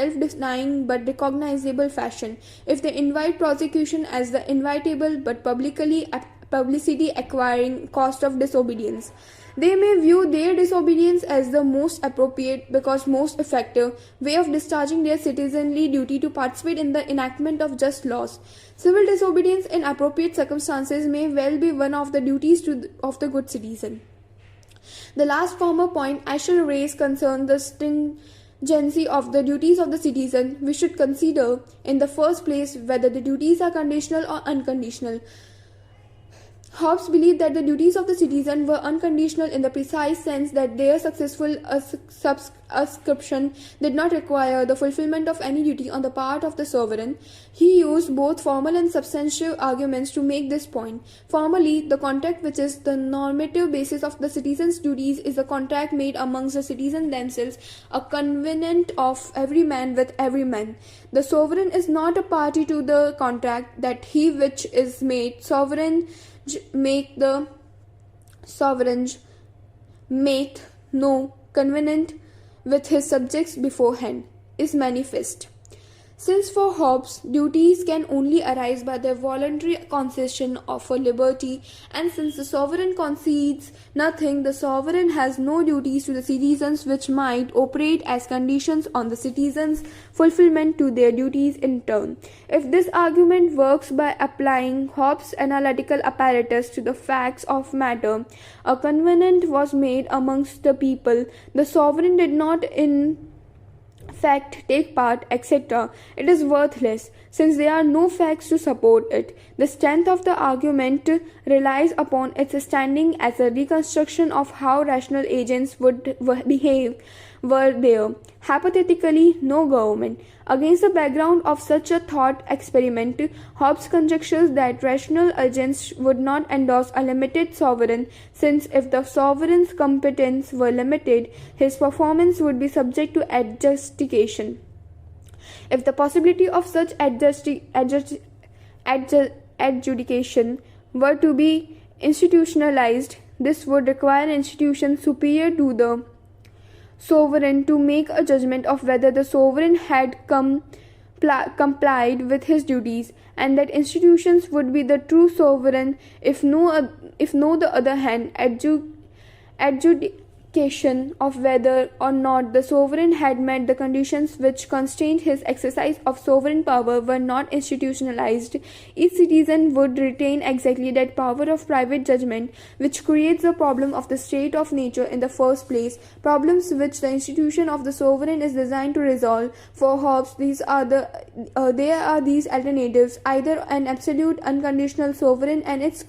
self-denying but recognizable fashion. If they invite prosecution as the inevitable but publicity acquiring cost of disobedience, they may view their disobedience as the most appropriate because most effective way of discharging their citizenly duty to participate in the enactment of just laws. Civil disobedience in appropriate circumstances may well be one of the duties of the good citizen. The last former point I shall raise concerns the stringency of the duties of the citizen. We should consider, in the first place, whether the duties are conditional or unconditional. Hobbes believed that the duties of the citizen were unconditional in the precise sense that their successful ascription did not require the fulfillment of any duty on the part of the sovereign. He used both formal and substantive arguments to make this point. Formally, the contract which is the normative basis of the citizen's duties is a contract made amongst the citizens themselves, a covenant of every man with every man. The sovereign is not a party to the contract, that he which is made sovereign make the sovereign make no covenant with his subjects beforehand is manifest. Since for Hobbes, duties can only arise by the voluntary concession of a liberty, and since the sovereign concedes nothing, the sovereign has no duties to the citizens which might operate as conditions on the citizens' fulfillment to their duties in turn. If this argument works by applying Hobbes' analytical apparatus to the facts of matter, a covenant was made amongst the people. The sovereign did not in fact take part, etc. It is worthless, since there are no facts to support it. The strength of the argument relies upon its standing as a reconstruction of how rational agents would behave were there, hypothetically, no government. Against the background of such a thought experiment, Hobbes conjectures that rational agents would not endorse a limited sovereign, since if the sovereign's competence were limited, his performance would be subject to adjudication. If the possibility of such adjudication were to be institutionalized, this would require an institution superior to the sovereign to make a judgment of whether the sovereign had complied with his duties, and that institutions would be the true sovereign if no the other hand adjudication of whether or not the sovereign had met the conditions which constrained his exercise of sovereign power were not institutionalized. Each citizen would retain exactly that power of private judgment which creates the problem of the state of nature in the first place, problems which the institution of the sovereign is designed to resolve. For Hobbes, there are these alternatives: either an absolute unconditional sovereign and its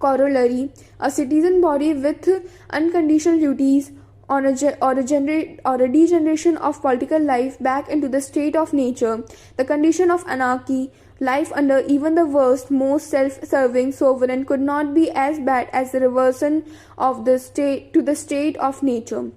corollary, a citizen body with unconditional duties, or a degeneration of political life back into the state of nature, the condition of anarchy. Life under even the worst, most self-serving sovereign could not be as bad as the reversion of the state to the state of nature.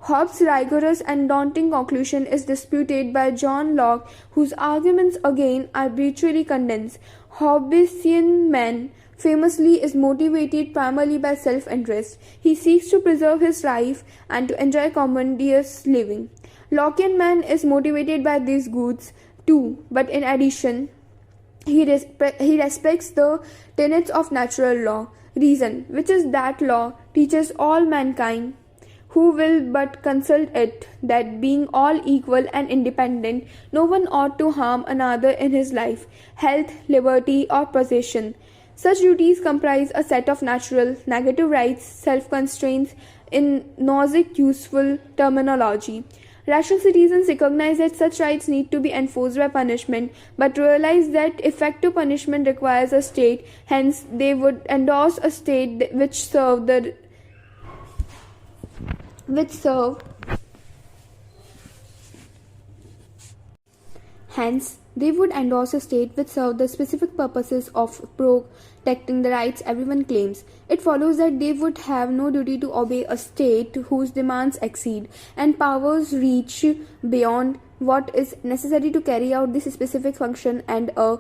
Hobbes' rigorous and daunting conclusion is disputed by John Locke, whose arguments again arbitrarily condense. Hobbesian man famously is motivated primarily by self-interest. He seeks to preserve his life and to enjoy commodious living. Lockean man is motivated by these goods too, but in addition, he respects the tenets of natural law. Reason, which is that law, teaches all mankind who will but consult it, that being all equal and independent, no one ought to harm another in his life, health, liberty, or possession. Such duties comprise a set of natural, negative rights, self-constraints in Gnostic useful terminology. Rational citizens recognize that such rights need to be enforced by punishment, but realize that effective punishment requires a state. Hence, they would endorse a state which serve the specific purposes of protecting the rights everyone claims. It follows that they would have no duty to obey a state whose demands exceed and powers reach beyond what is necessary to carry out this specific function, and a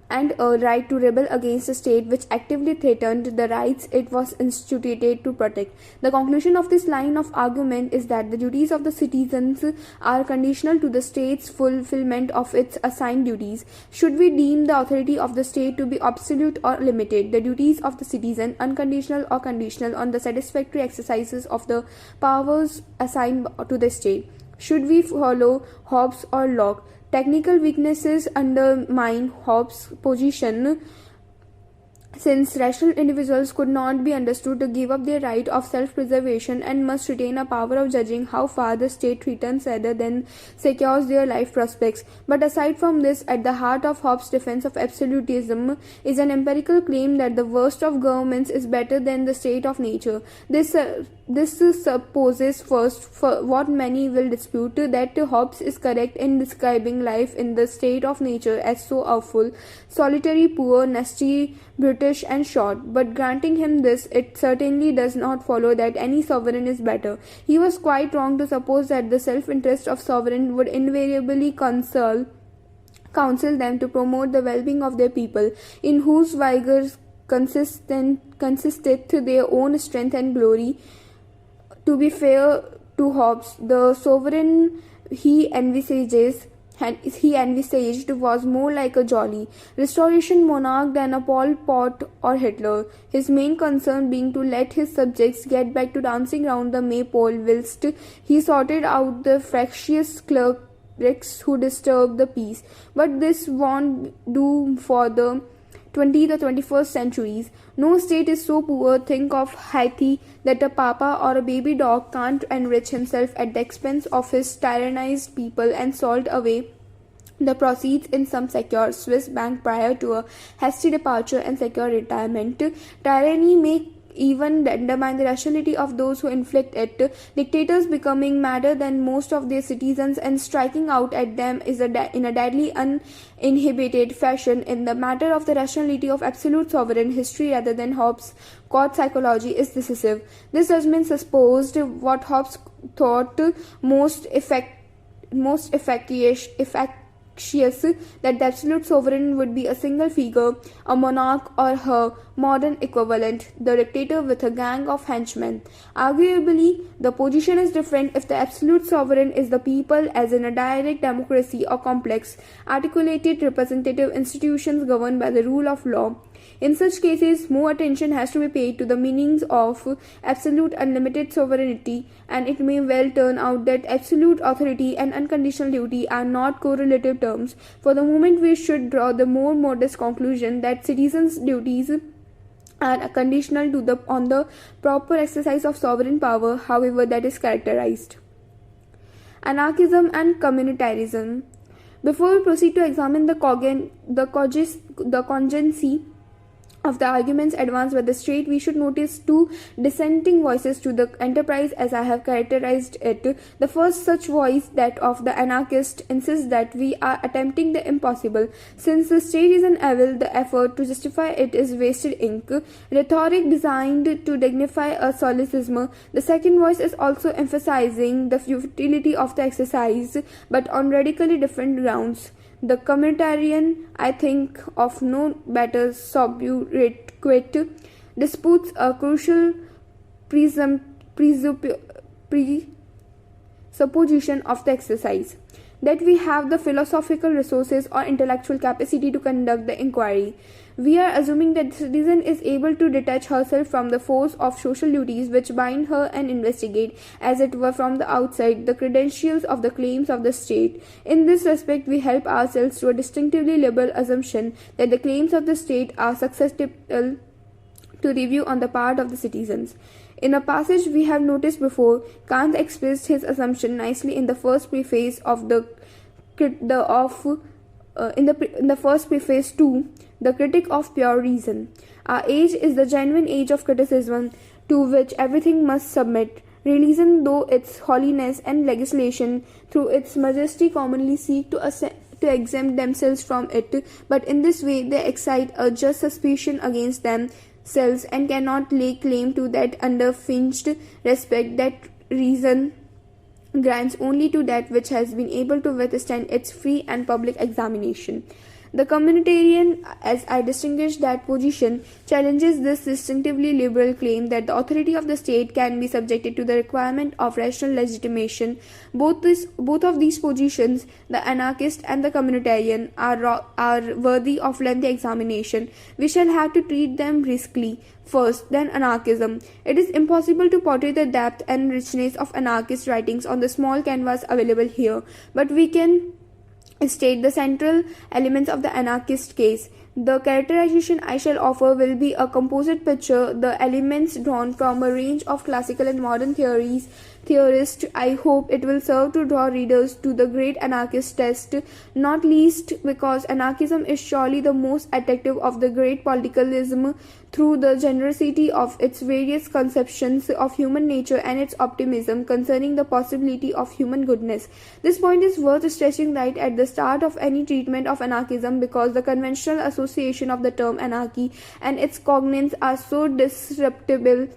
and a right to rebel against a state which actively threatened the rights it was instituted to protect. The conclusion of this line of argument is that the duties of the citizens are conditional to the state's fulfillment of its assigned duties. Should we deem the authority of the state to be absolute or limited, the duties of the citizen unconditional or conditional on the satisfactory exercises of the powers assigned to the state? Should we follow Hobbes or Locke? Technical weaknesses undermine Hobbes' position, since rational individuals could not be understood to give up their right of self-preservation and must retain a power of judging how far the state threatens rather than secures their life prospects. But aside from this, at the heart of Hobbes' defense of absolutism is an empirical claim that the worst of governments is better than the state of nature. This supposes first, for what many will dispute, that Hobbes is correct in describing life in the state of nature as so awful, solitary, poor, nasty, brutish, and short. But granting him this, it certainly does not follow that any sovereign is better. He was quite wrong to suppose that the self-interest of sovereign would invariably counsel them to promote the well-being of their people, in whose vigors consisteth their own strength and glory. To be fair to Hobbes, the sovereign he envisaged was more like a jolly restoration monarch than a Pol Pot or Hitler, his main concern being to let his subjects get back to dancing round the maypole whilst he sorted out the fractious clerics who disturbed the peace. But this won't do for the 20th or 21st centuries. No state is so poor, think of Haiti, that a papa or a baby dog can't enrich himself at the expense of his tyrannized people and salt away the proceeds in some secure Swiss bank prior to a hasty departure and secure retirement. Tyranny may even undermine the rationality of those who inflict it. Dictators becoming madder than most of their citizens and striking out at them in a deadly uninhibited fashion. In the matter of the rationality of absolute sovereign, history rather than Hobbes' court psychology is decisive. This judgment supposed what Hobbes thought most efficacious, that the absolute sovereign would be a single figure, a monarch or her modern equivalent, the dictator with a gang of henchmen. Arguably, the position is different if the absolute sovereign is the people, as in a direct democracy or complex, articulated representative institutions governed by the rule of law. In such cases, more attention has to be paid to the meanings of absolute unlimited sovereignty, and it may well turn out that absolute authority and unconditional duty are not correlative terms. For the moment, we should draw the more modest conclusion that citizens' duties are conditional on the proper exercise of sovereign power, however that is characterized. Anarchism and communitarism. Before we proceed to examine the cogency of the arguments advanced by the state, we should notice two dissenting voices to the enterprise as I have characterized it. The first such voice, that of the anarchist, insists that we are attempting the impossible. Since the state is an evil, the effort to justify it is wasted ink, rhetoric designed to dignify a solecism. The second voice is also emphasizing the futility of the exercise, but on radically different grounds. The communitarian, I think of no better subject, disputes a crucial presupposition of the exercise, that we have the philosophical resources or intellectual capacity to conduct the inquiry. We are assuming that the citizen is able to detach herself from the force of social duties which bind her and investigate, as it were from the outside, the credentials of the claims of the state. In this respect, we help ourselves to a distinctively liberal assumption that the claims of the state are susceptible to review on the part of the citizens. In a passage we have noticed before, Kant expressed his assumption nicely in the first preface to The Critic of Pure Reason. Our age is the genuine age of criticism, to which everything must submit. Religion, though its holiness, and legislation, through its majesty, commonly seek to exempt themselves from it, but in this way they excite a just suspicion against themselves, and cannot lay claim to that unfinged respect that reason grants only to that which has been able to withstand its free and public examination. The communitarian, as I distinguish that position, challenges this distinctively liberal claim that the authority of the state can be subjected to the requirement of rational legitimation. Both of these positions, the anarchist and the communitarian, are worthy of lengthy examination. We shall have to treat them briskly. First, then anarchism. It is impossible to portray the depth and richness of anarchist writings on the small canvas available here, but we can state the central elements of the anarchist case. The characterization I shall offer will be a composite picture, the elements drawn from a range of classical and modern theorists. I hope it will serve to draw readers to the great anarchist test, not least because anarchism is surely the most attractive of the great politicalism through the generosity of its various conceptions of human nature and its optimism concerning the possibility of human goodness. This point is worth stressing right at the start of any treatment of anarchism because the conventional association of the term anarchy and its cognate are so disreputable.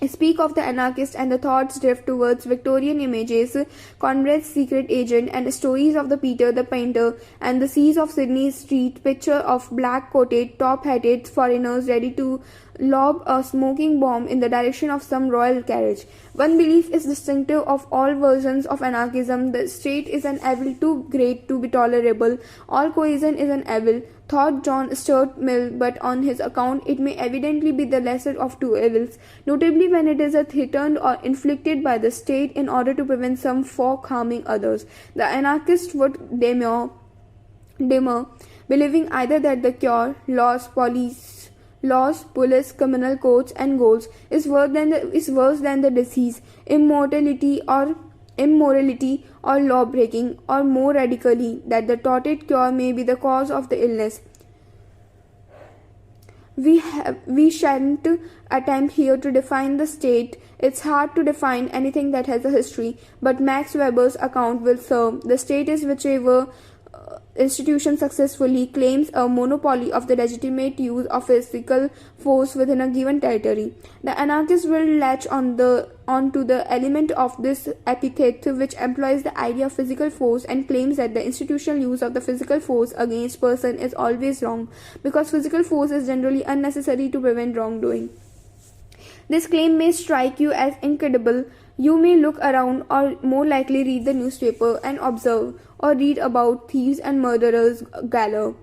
Speak of the anarchist and the thoughts drift towards Victorian images, Conrad's secret agent, and stories of the Peter the Painter and the seas of Sydney Street, picture of black-coated, top-hatted foreigners ready to lob a smoking bomb in the direction of some royal carriage. One belief is distinctive of all versions of anarchism: the state is an evil too great to be tolerable. All coercion is an evil, thought John Stuart Mill, but on his account it may evidently be the lesser of two evils, notably when it is threatened or inflicted by the state in order to prevent some folk harming others. The anarchist would demur, believing either that the cure, laws, police, criminal courts, and goals is worse than the disease, immorality or law breaking, or more radically, that the touted cure may be the cause of the illness. We shan't attempt here to define the state. It's hard to define anything that has a history, but Max Weber's account will serve. The state is whichever institution successfully claims a monopoly of the legitimate use of physical force within a given territory. The anarchist will latch onto the element of this epithet which employs the idea of physical force and claims that the institutional use of the physical force against person is always wrong, because physical force is generally unnecessary to prevent wrongdoing. This claim may strike you as incredible. You may look around, or more likely read the newspaper and observe or read about thieves and murderers galore.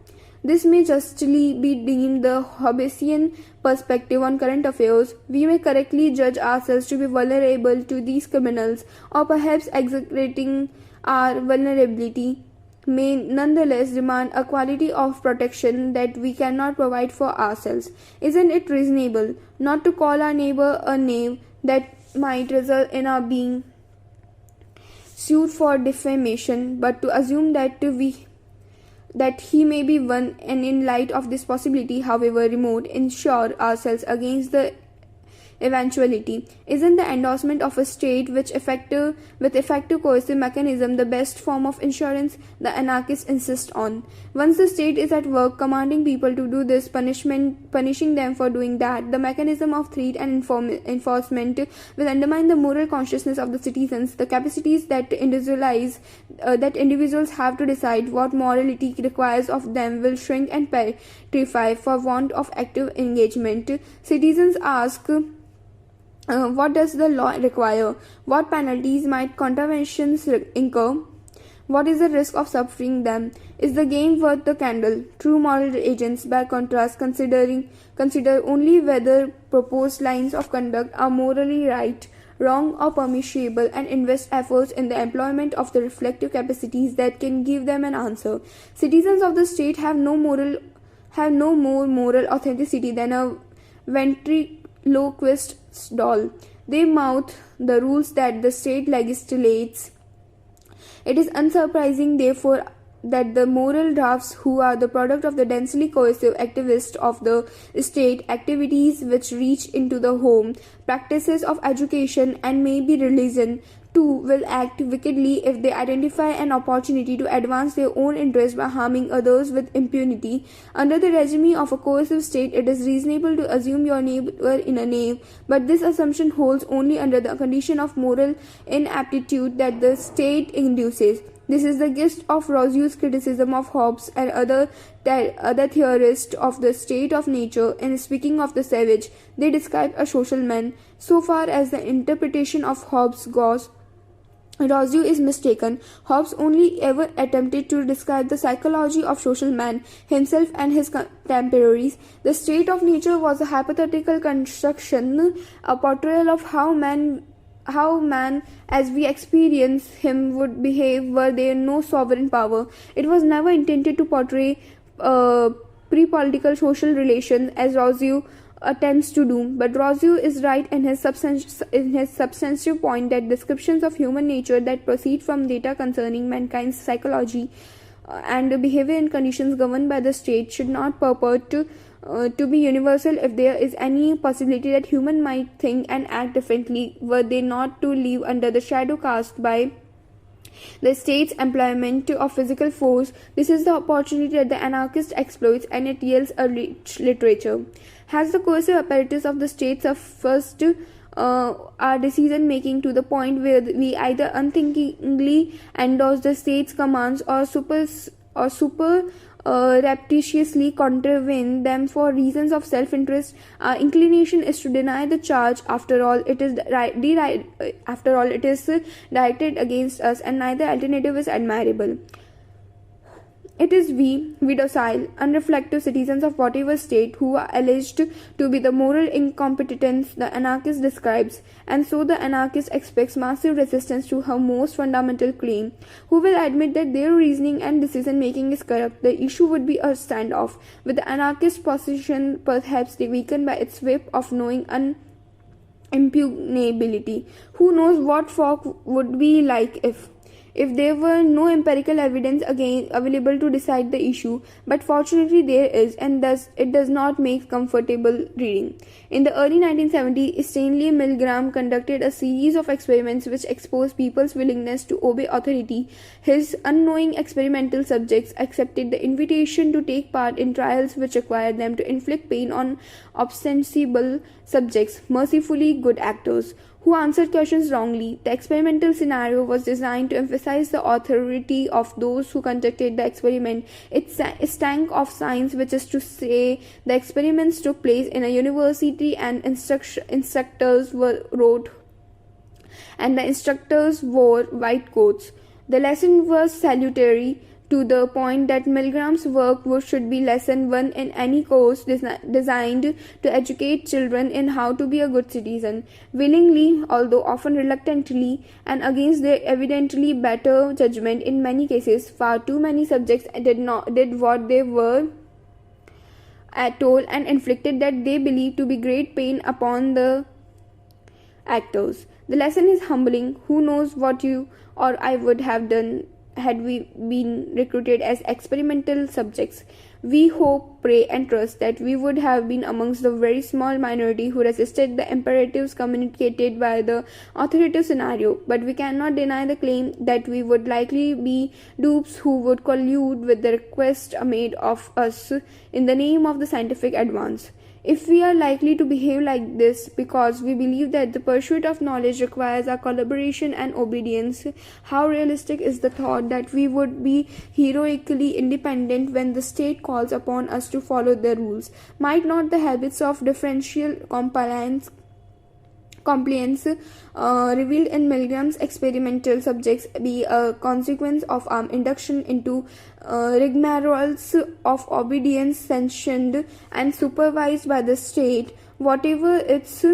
This may justly be deemed the Hobbesian perspective on current affairs. We may correctly judge ourselves to be vulnerable to these criminals, or perhaps exaggerating our vulnerability, may nonetheless demand a quality of protection that we cannot provide for ourselves. Isn't it reasonable not to call our neighbor a knave that might result in our being sued for defamation, but to assume that he may be one, and in light of this possibility, however remote, insure ourselves against the eventuality? Isn't the endorsement of a state with effective coercive mechanism the best form of insurance? The anarchists insist on. Once the state is at work commanding people to do this, punishing them for doing that, the mechanism of threat and enforcement will undermine the moral consciousness of the citizens. The capacities that individuals have to decide what morality requires of them will shrink and petrify for want of active engagement. Citizens ask, what does the law require? What penalties might contraventions incur? What is the risk of suffering them? Is the game worth the candle? True moral agents, by contrast, consider only whether proposed lines of conduct are morally right, wrong, or permissible, and invest efforts in the employment of the reflective capacities that can give them an answer. Citizens of the state have no more moral authenticity than a ventriloquist's doll. They mouth the rules that the state legislates. It is unsurprising, therefore, that the moral drafts, who are the product of the densely coercive activists of the state, activities which reach into the home, practices of education, and maybe religion, too, will act wickedly if they identify an opportunity to advance their own interests by harming others with impunity. Under the regime of a coercive state, it is reasonable to assume your neighbor in a knave, but this assumption holds only under the condition of moral inaptitude that the state induces. This is the gist of Rousseau's criticism of Hobbes and other theorists of the state of nature. In speaking of the savage, they describe a social man. So far as the interpretation of Hobbes goes, Rousseau is mistaken. Hobbes only ever attempted to describe the psychology of social man, himself and his contemporaries. The state of nature was a hypothetical construction, a portrayal of how man as we experience him would behave were there no sovereign power. It was never intended to portray pre-political social relations as Rousseau attempts to do, but Rousseau is right in his substantive point that descriptions of human nature that proceed from data concerning mankind's psychology and behavior in conditions governed by the state should not purport to be universal if there is any possibility that human might think and act differently were they not to live under the shadow cast by the state's employment of physical force. This is the opportunity that the anarchist exploits, and it yields a rich literature. Has the coercive apparatus of the state first our decision making to the point where we either unthinkingly endorse the state's commands or surreptitiously contravene them for reasons of self-interest. Our inclination is to deny the charge. After all, it is directed against us, and neither alternative is admirable. It is we docile, unreflective citizens of whatever state, who are alleged to be the moral incompetence the anarchist describes, and so the anarchist expects massive resistance to her most fundamental claim. Who will admit that their reasoning and decision-making is corrupt? The issue would be a standoff, with the anarchist position perhaps weakened by its whip of knowing impugnability. Who knows what folk would be like if there were no empirical evidence available to decide the issue, but fortunately there is, and thus it does not make comfortable reading. In the early 1970s, Stanley Milgram conducted a series of experiments which exposed people's willingness to obey authority. His unknowing experimental subjects accepted the invitation to take part in trials which required them to inflict pain on ostensible subjects, mercifully good actors, who answered questions wrongly. The experimental scenario was designed to emphasize the authority of those who conducted the experiment. It stank of science, which is to say, the experiments took place in a university and instructors wore white coats. The lesson was salutary, to the point that Milgram's work should be lesson 1 in any course designed to educate children in how to be a good citizen. Willingly, although often reluctantly, and against their evidently better judgment in many cases, far too many subjects did what they were told and inflicted that they believed to be great pain upon the actors. The lesson is humbling. Who knows what you or I would have done had we been recruited as experimental subjects? We hope, pray, and trust that we would have been amongst the very small minority who resisted the imperatives communicated by the authoritative scenario, but we cannot deny the claim that we would likely be dupes who would collude with the request made of us in the name of the scientific advance. If we are likely to behave like this because we believe that the pursuit of knowledge requires our collaboration and obedience, how realistic is the thought that we would be heroically independent when the state calls upon us to follow the rules? Might not the habits of differential compliance revealed in Milgram's experimental subjects be a consequence of our induction into rigmaroles of obedience sanctioned and supervised by the state? Whatever its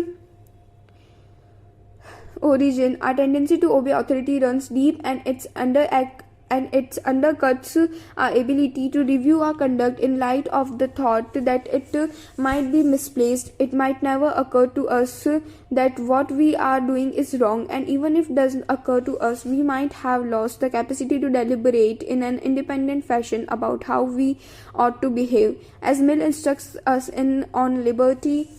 origin, our tendency to obey authority runs deep, and it undercuts our ability to review our conduct in light of the thought that it might be misplaced. It might never occur to us that what we are doing is wrong, and even if it doesn't occur to us, we might have lost the capacity to deliberate in an independent fashion about how we ought to behave. As Mill instructs us on liberty,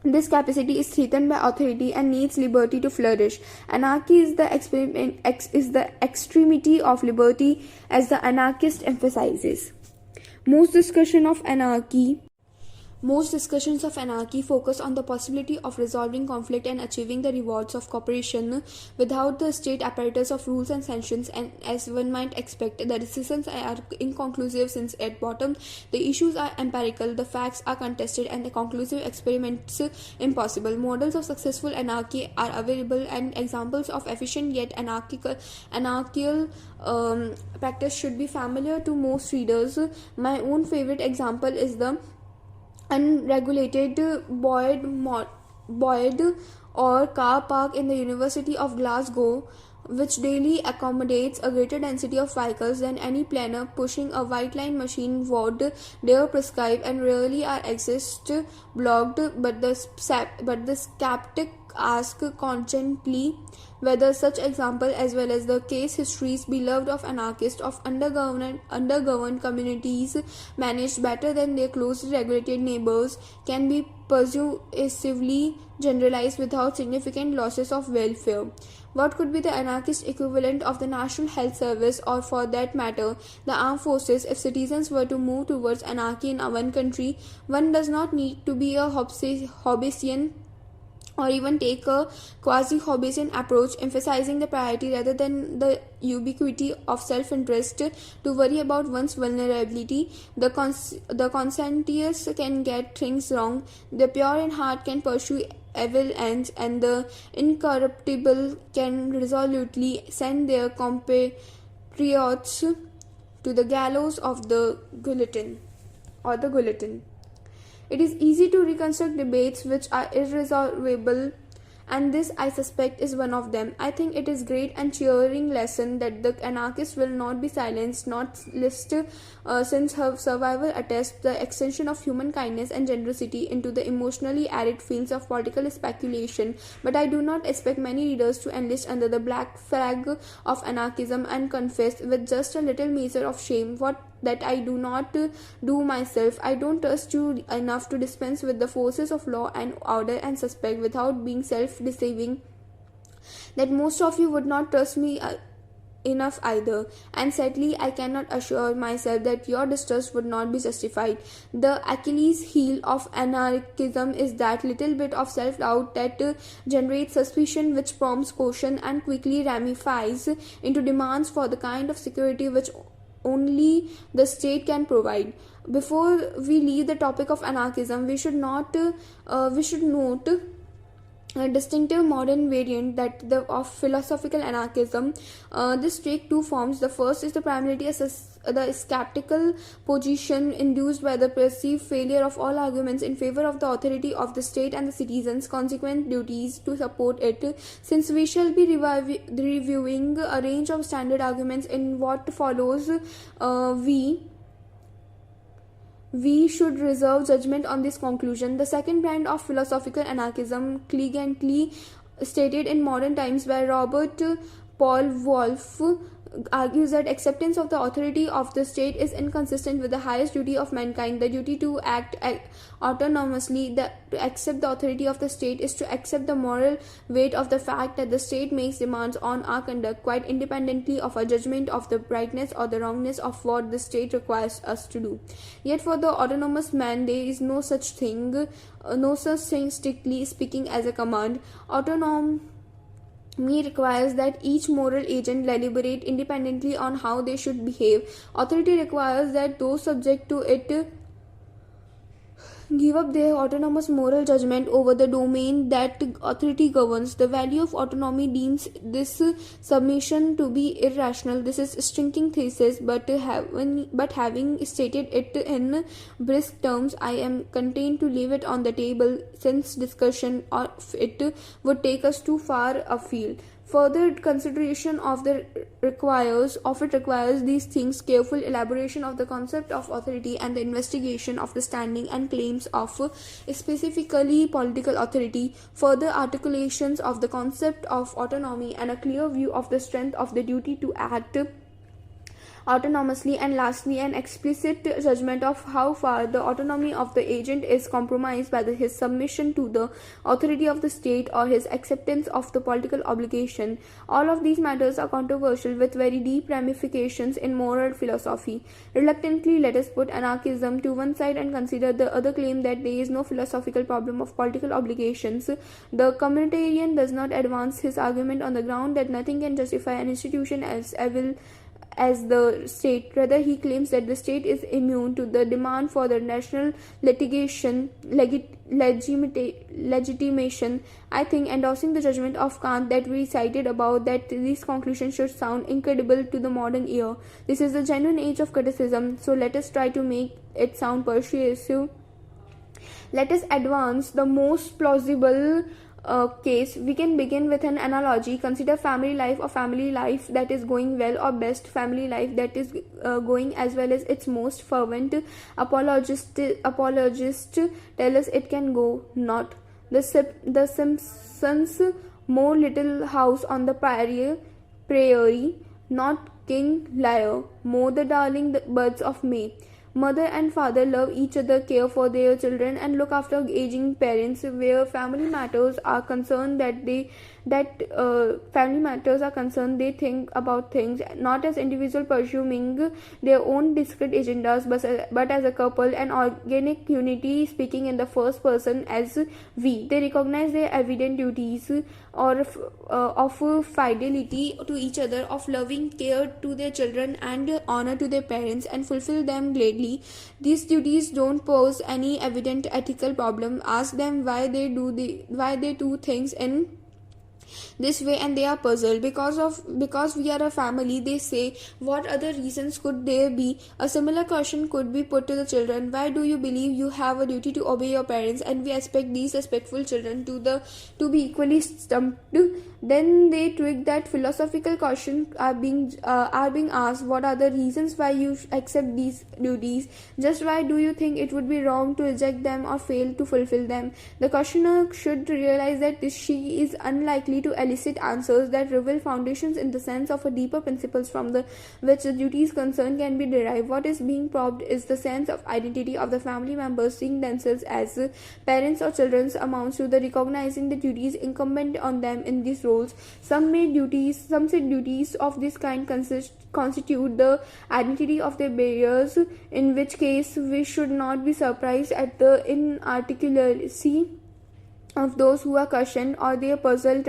this capacity is threatened by authority and needs liberty to flourish. Anarchy is the extremity of liberty, as the anarchist emphasizes. Most discussion of anarchy Most discussions of anarchy focus on the possibility of resolving conflict and achieving the rewards of cooperation without the state apparatus of rules and sanctions, and as one might expect, the decisions are inconclusive since at bottom the issues are empirical, the facts are contested, and the conclusive experiments impossible. Models of successful anarchy are available, and examples of efficient yet anarchical practice should be familiar to most readers. My own favorite example is the unregulated Boyd or car park in the University of Glasgow, which daily accommodates a greater density of vehicles than any planner pushing a white line machine would dare prescribe, and rarely are access blocked. But the skeptic ask constantly whether such example, as well as the case histories beloved of anarchists of undergoverned communities managed better than their closely regulated neighbors, can be persuasively generalized without significant losses of welfare. What could be the anarchist equivalent of the National Health Service, or for that matter, the armed forces, if citizens were to move towards anarchy in one country? One does not need to be a Hobbesian or even take a quasi-Hobbesian approach, emphasizing the priority rather than the ubiquity of self-interest, to worry about one's vulnerability. The conscientious can get things wrong, the pure in heart can pursue evil ends, and the incorruptible can resolutely send their compatriots to the gallows of the guillotine. It is easy to reconstruct debates which are irresolvable, and this, I suspect, is one of them. I think it is great and cheering lesson that the anarchist will not be silenced, not list, since her survival attests the extension of human kindness and generosity into the emotionally arid fields of political speculation. But I do not expect many readers to enlist under the black flag of anarchism and confess with just a little measure of shame what that I do not do myself. I don't trust you enough to dispense with the forces of law and order, and suspect, without being self-deceiving, that most of you would not trust me enough either, and sadly I cannot assure myself that your distrust would not be justified. The Achilles heel of anarchism is that little bit of self-doubt that generates suspicion, which prompts caution and quickly ramifies into demands for the kind of security which only the state can provide. Before we leave the topic of anarchism, we should note a distinctive modern variant of philosophical anarchism. This take two forms. The first is the primarily the skeptical position induced by the perceived failure of all arguments in favor of the authority of the state and the citizens' consequent duties to support it. Since we shall be reviewing a range of standard arguments in what follows, we should reserve judgment on this conclusion. The second brand of philosophical anarchism, clegently stated in modern times by Robert Paul Wolff, argues that acceptance of the authority of the state is inconsistent with the highest duty of mankind, the duty to act autonomously. To accept the authority of the state is to accept the moral weight of the fact that the state makes demands on our conduct quite independently of our judgment of the rightness or the wrongness of what the state requires us to do. Yet for the autonomous man there is no such thing strictly speaking as a command. Autonomy requires that each moral agent deliberate independently on how they should behave. Authority requires that those subject to it give up their autonomous moral judgment over the domain that authority governs. The value of autonomy deems this submission to be irrational. This is a stinking thesis, but having stated it in brisk terms, I am content to leave it on the table, since discussion of it would take us too far afield. Further consideration of it requires these things: careful elaboration of the concept of authority and the investigation of the standing and claims of specifically political authority, further articulations of the concept of autonomy, and a clear view of the strength of the duty to act autonomously, and lastly an explicit judgment of how far the autonomy of the agent is compromised by his submission to the authority of the state or his acceptance of the political obligation. All of these matters are controversial with very deep ramifications in moral philosophy. Reluctantly, let us put anarchism to one side and consider the other claim that there is no philosophical problem of political obligations. The communitarian does not advance his argument on the ground that nothing can justify an institution as evil as the state. Rather, he claims that the state is immune to the demand for the national legitimation. I think, endorsing the judgment of Kant that we cited above, that these conclusions should sound incredible to the modern ear. This is the genuine age of criticism, so let us try to make it sound persuasive. Let us advance the most plausible case. We can begin with an analogy. Consider family life, or family life that is going well, or best family life that is going as well as its most fervent apologist tell us it can go not. The Simpsons, more Little House on the Prairie, not King Lear, more the darling birds of May. Mother and father love each other, care for their children, and look after aging parents. Where family matters are concerned, they think about things not as individuals pursuing their own discrete agendas, but as a couple, an organic unity speaking in the first person as we. They recognize their evident duties of fidelity to each other, of loving care to their children and honor to their parents, and fulfill them gladly. These duties don't pose any evident ethical problem. Ask them why they do things in this way, and they are puzzled. Because we are a family, they say, what other reasons could there be? A similar question could be put to the children. Why do you believe you have a duty to obey your parents? And we expect these respectful children to be equally stumped. Then they twig that philosophical questions are being asked. What are the reasons why you accept these duties? Just why do you think it would be wrong to reject them or fail to fulfill them? The questioner should realize that she is unlikely to elicit answers that reveal foundations in the sense of a deeper principles from which the duties concerned can be derived. What is being probed is the sense of identity of the family members, seeing themselves as parents or children, amounts to the recognizing the duties incumbent on them in these roles. Some say duties of this kind constitute the identity of their bearers, in which case we should not be surprised at the inarticulacy of those who are questioned, or their puzzled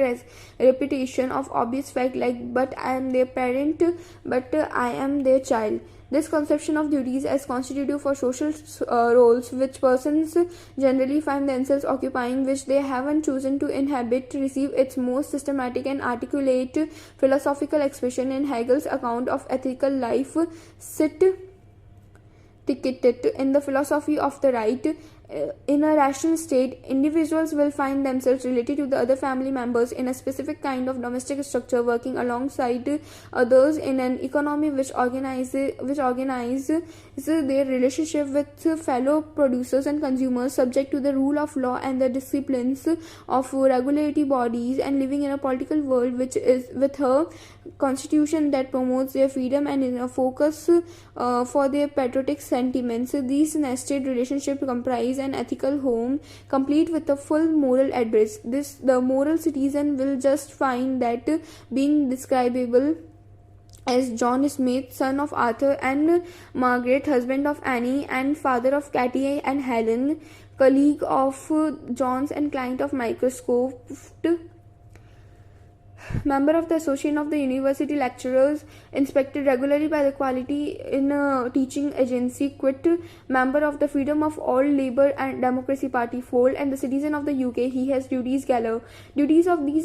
repetition of obvious fact like, but I am their parent, but I am their child. This conception of duties as constitutive for social roles which persons generally find themselves occupying, which they haven't chosen to inhabit, receive its most systematic and articulate philosophical expression in Hegel's account of ethical life, in the philosophy of the right. In a rational state, individuals will find themselves related to the other family members in a specific kind of domestic structure, working alongside others in an economy which organizes their relationship with fellow producers and consumers, subject to the rule of law and the disciplines of regulatory bodies, and living in a political world which is with her constitution that promotes their freedom and in a focus for their patriotic sentiments. These nested relationships comprise an ethical home, complete with a full moral address. The moral citizen will just find that being describable as John Smith, son of Arthur and Margaret, husband of Annie, and father of Katie and Helen, colleague of John's and client of Microsoft, member of the Association of the University Lecturers, inspected regularly by the Quality in a Teaching Agency, quit, member of the Freedom of All Labour and Democracy Party fold, and the citizen of the UK. He has duties galore. Duties of these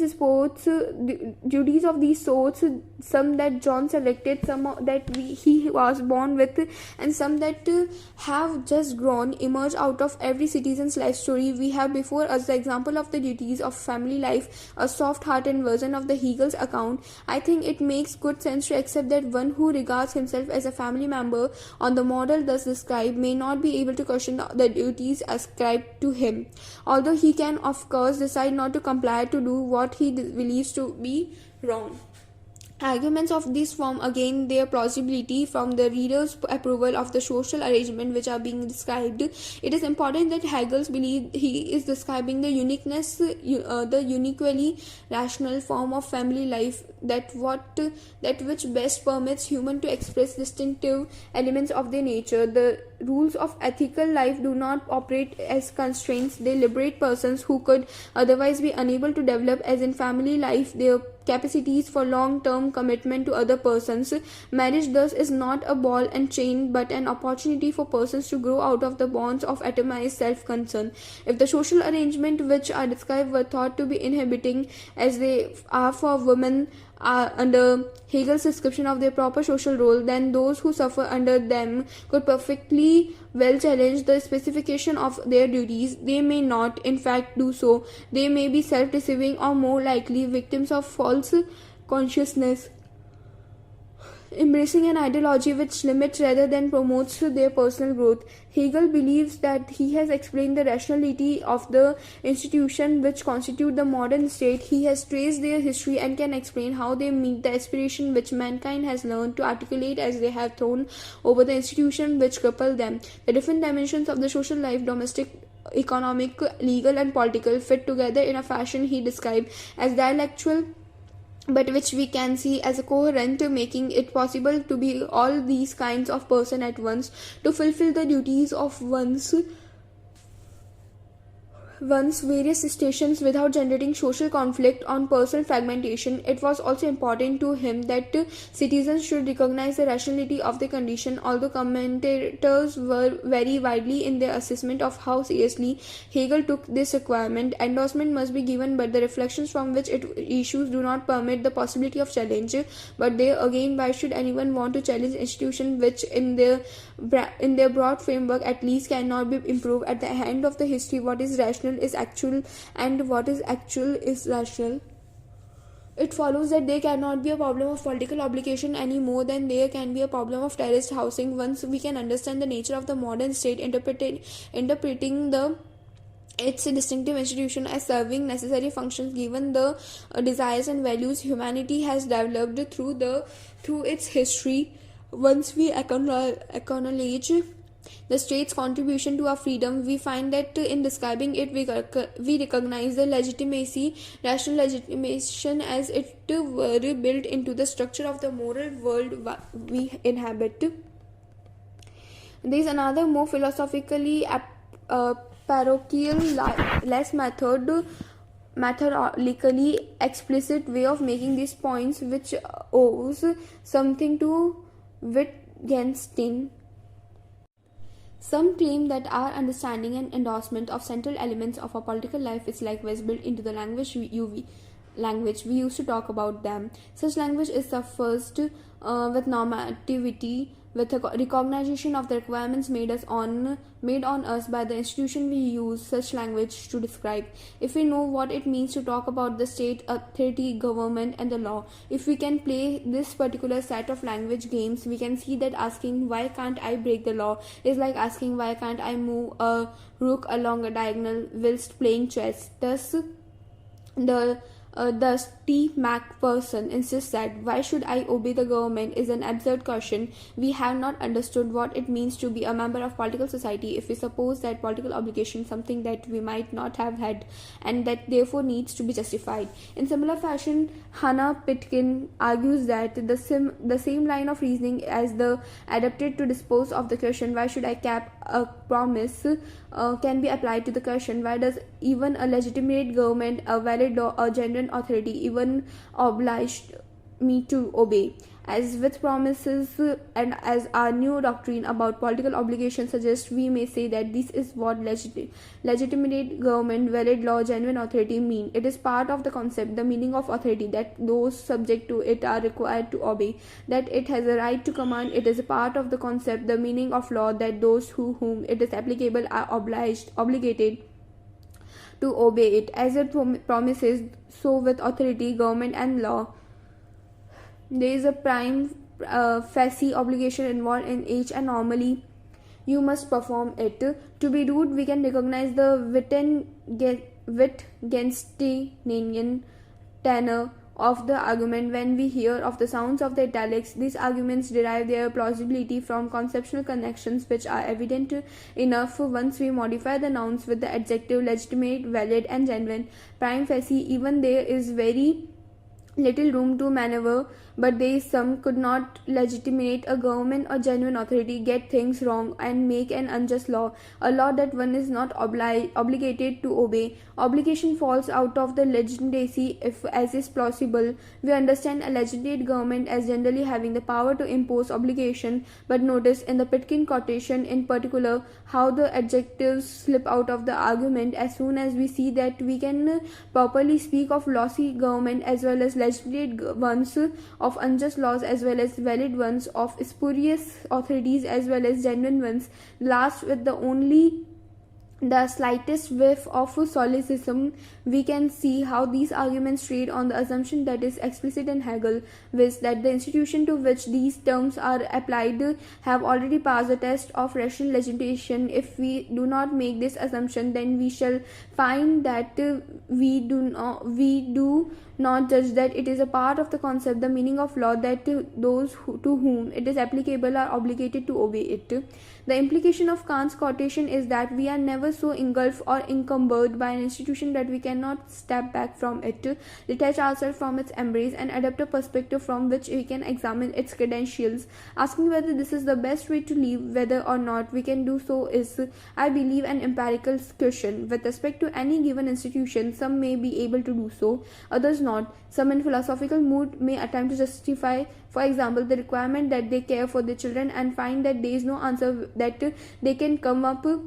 sorts, some that John selected, some that he was born with, and some that have just grown, emerge out of every citizen's life story. We have before us the example of the duties of family life, a soft-hearted version of the Hegel's account. I think it makes good sense to accept that one who regards himself as a family member on the model thus described may not be able to question the duties ascribed to him, although he can of course decide not to comply, to do what he believes to be wrong. Arguments of this form again their plausibility from the reader's approval of the social arrangement which are being described. It is important that Hegel's believe he is describing the the uniquely rational form of family life that which best permits human to express distinctive elements of their nature. The rules of ethical life do not operate as constraints; they liberate persons who could otherwise be unable to develop, as in family life, their capacities for long-term commitment to other persons. Marriage thus is not a ball and chain but an opportunity for persons to grow out of the bonds of atomized self-concern. If the social arrangement which are described were thought to be inhibiting as they are for women under Hegel's description of their proper social role, then those who suffer under them could perfectly well challenge the specification of their duties. They may not, in fact, do so. They may be self-deceiving or more likely victims of false consciousness, embracing an ideology which limits rather than promotes their personal growth. Hegel believes that he has explained the rationality of the institution which constitute the modern state. He has traced their history and can explain how they meet the aspiration which mankind has learned to articulate as they have thrown over the institution which cripple them. The different dimensions of the social life, domestic, economic, legal, and political, fit together in a fashion he described as dialectual, but which we can see as a coherent, making it possible to be all these kinds of person at once, to fulfill the duties of one's various stations without generating social conflict or personal fragmentation. It was also important to him that citizens should recognize the rationality of their condition, although commentators were very widely in their assessment of how seriously Hegel took this requirement. Endorsement must be given, but the reflections from which it issues do not permit the possibility of challenge. But there again, why should anyone want to challenge institutions which in their broad framework at least cannot be improved? At the end of the history, what is rational is actual, and what is actual is rational. It follows that there cannot be a problem of political obligation any more than there can be a problem of terraced housing. Once we can understand the nature of the modern state, interpreting its distinctive institution as serving necessary functions given the desires and values humanity has developed through its history, once we acknowledge the state's contribution to our freedom, we find that in describing it, we recognize the rational legitimation as it were built into the structure of the moral world we inhabit. There is another more philosophically parochial, less methodically explicit way of making these points, which owes something to Wittgenstein. Some claim that our understanding and endorsement of central elements of our political life is likewise built into the language we used to talk about them. Such language is suffused with normativity, with a recognition of the requirements made on us by the institution we use such language to describe. If we know what it means to talk about the state, authority, government, and the law, if we can play this particular set of language games, we can see that asking why can't I break the law is like asking why can't I move a rook along a diagonal whilst playing chess. Thus, T. Macpherson insists that why should I obey the government is an absurd question. We have not understood what it means to be a member of political society if we suppose that political obligation is something that we might not have had and that therefore needs to be justified. In similar fashion, Hannah Pitkin argues that the same line of reasoning as the adapted to dispose of the question why should I cap a promise can be applied to the question why does even a legitimate government, a valid law, a genuine authority even obliged me to obey. As with promises and as our new doctrine about political obligation suggests, we may say that this is what legitimate government, valid law, genuine authority mean. It is part of the concept, the meaning of authority, that those subject to it are required to obey, that it has a right to command. It is a part of the concept, the meaning of law, that those whom it is applicable are obligated to obey it. As it promises, so with authority, government, and law, there is a prime facie obligation involved in each, and normally you must perform it. To be rude, we can recognize the Wittgensteinian tenor of the argument. When we hear of the sounds of the italics, these arguments derive their plausibility from conceptual connections which are evident enough once we modify the nouns with the adjective legitimate, valid, and genuine prime facie. Even there is very little room to maneuver, but they some could not legitimate a government or genuine authority get things wrong and make an unjust law, a law that one is not obligated to obey. Obligation falls out of the legitimacy if, as is plausible, we understand a legitimate government as generally having the power to impose obligation, but notice in the Pitkin quotation in particular how the adjectives slip out of the argument as soon as we see that we can properly speak of lawful government as well as legitimate ones, of unjust laws as well as valid ones, of spurious authorities as well as genuine ones, last with the slightest whiff of solecism. We can see how these arguments trade on the assumption that is explicit in Hegel, viz. That the institution to which these terms are applied have already passed the test of rational legitimation. If we do not make this assumption, then we shall find that we do not judge that it is a part of the concept, the meaning of law, that those to whom it is applicable are obligated to obey it. The implication of Kant's quotation is that we are never so engulfed or encumbered by an institution that we cannot step back from it, detach ourselves from its embrace, and adopt a perspective from which we can examine its credentials. Asking whether this is the best way to live, whether or not we can do so, is, I believe, an empirical question. With respect to any given institution, some may be able to do so, others not. Some in philosophical mood may attempt to justify, for example, the requirement that they care for their children and find that there is no answer that they can come up with